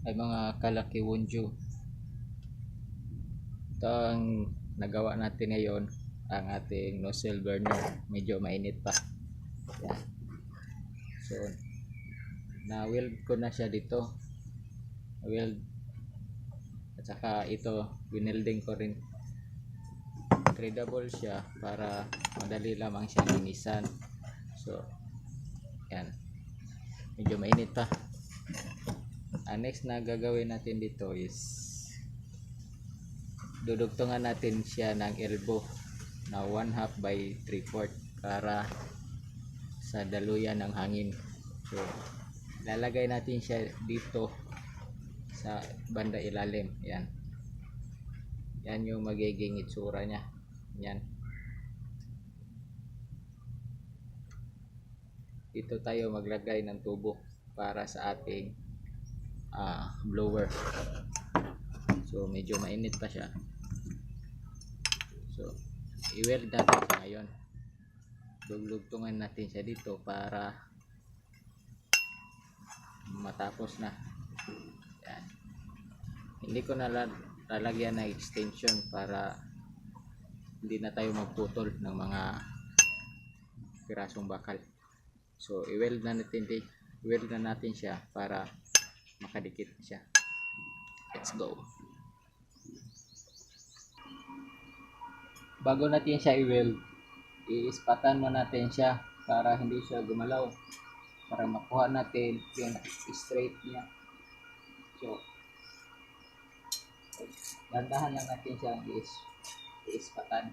ay mga kalaki wonju. Ito ang nagawa natin ngayon, ang ating nozzle burner. Medyo mainit pa. Yan. So, na-weld ko na siya dito. Weld. At saka ito, winelding ko rin. Threadable siya para madali lamang siya linisan. So, yan. Medyo mainit pa. Ang next na gagawin natin dito is dudugtungan natin siya ng elbow na 1/2 by 3/4 para sa daluyan ng hangin. So, lalagay natin siya dito sa banda ilalim. Yan. Yan yung magiging itsura niya. Yan. Dito tayo maglagay ng tubo para sa ating blower. So, medyo mainit pa siya. So, i-weld natin siya ngayon. Dugtungan natin siya dito para matapos na. Yan. Hindi ko na lalagyan ng extension para hindi na tayo magputol ng mga pirasong bakal. So, i-weld na natin siya para makadikit siya. Let's go. Bago natin siya i-weld, iispatan mo natin siya para hindi siya gumalaw, para makuha natin yung straight niya. So, dandahan lang natin siya iispatan.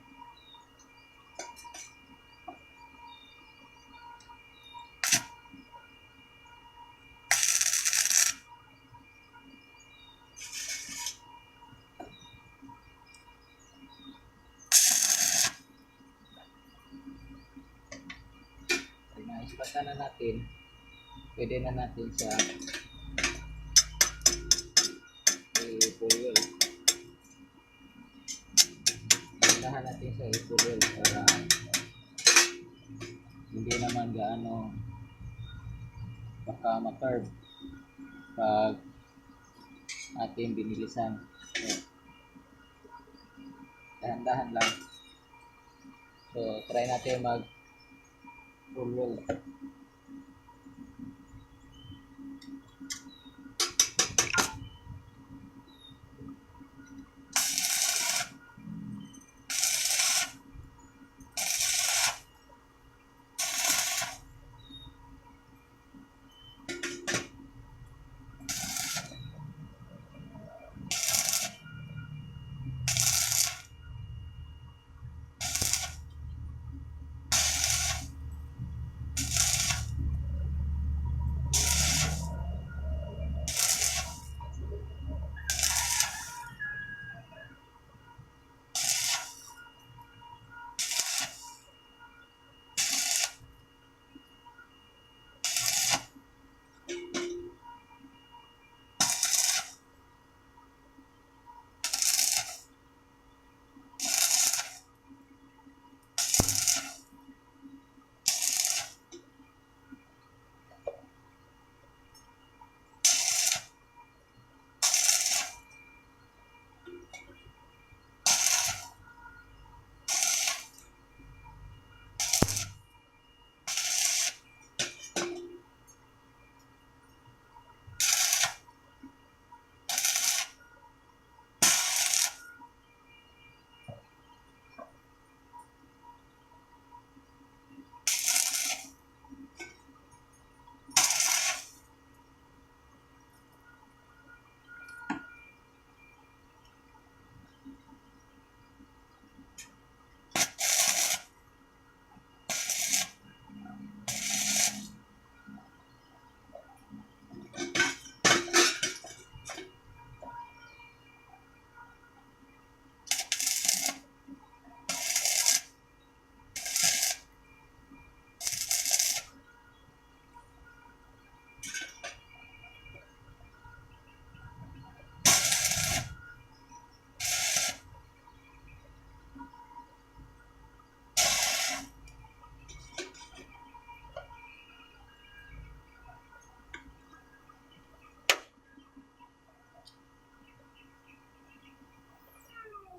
Naispatan na natin, pwede na natin siya i-pull. Dandahan natin siya i-pull para hindi naman gaano baka ma-curve pag ating binilisan. So, dahan-dahan lang. So, try natin mag-pull.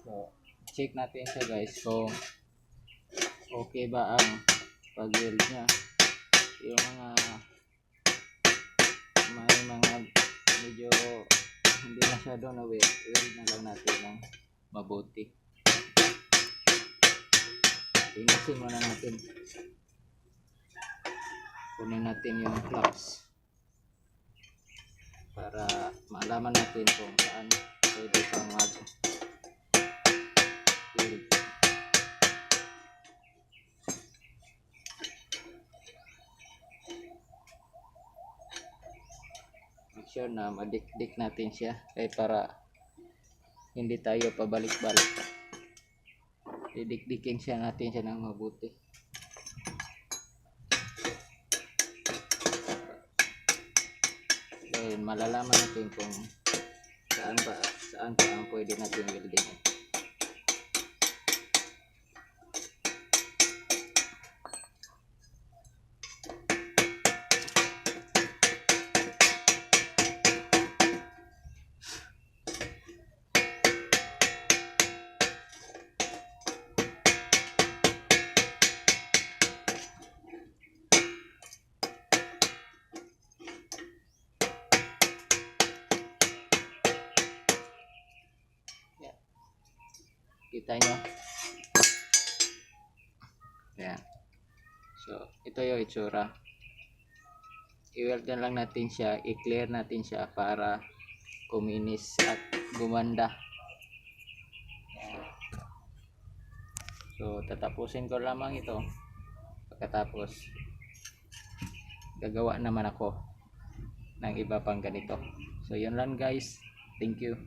So, check natin siya guys kung okay ba ang pag-weld niya. Yung may mga medyo hindi masyado na weld na lang natin ng mabuti. Tingnan muna natin. Kunin natin yung flux para malaman natin kung saan pwede pang mag-weld. Make sure na madikdik natin siya para hindi tayo pabalik-balik. Didikdikin siya natin siya ng mabuti. Then malalaman natin kung saan pa ang pwede natin welding. Kita nyo? Ayan. So, ito yung itsura. I-weld na lang natin siya, i-clear natin siya para kuminis at gumanda. Ayan. So, tatapusin ko lamang ito. Pagkatapos, gagawa naman ako ng iba pang ganito. So, yun lang guys. Thank you.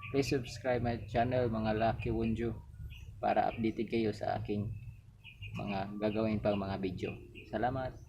Please subscribe my channel mga Lucky Wunju para updated kayo sa aking mga gagawin pang mga video. Salamat!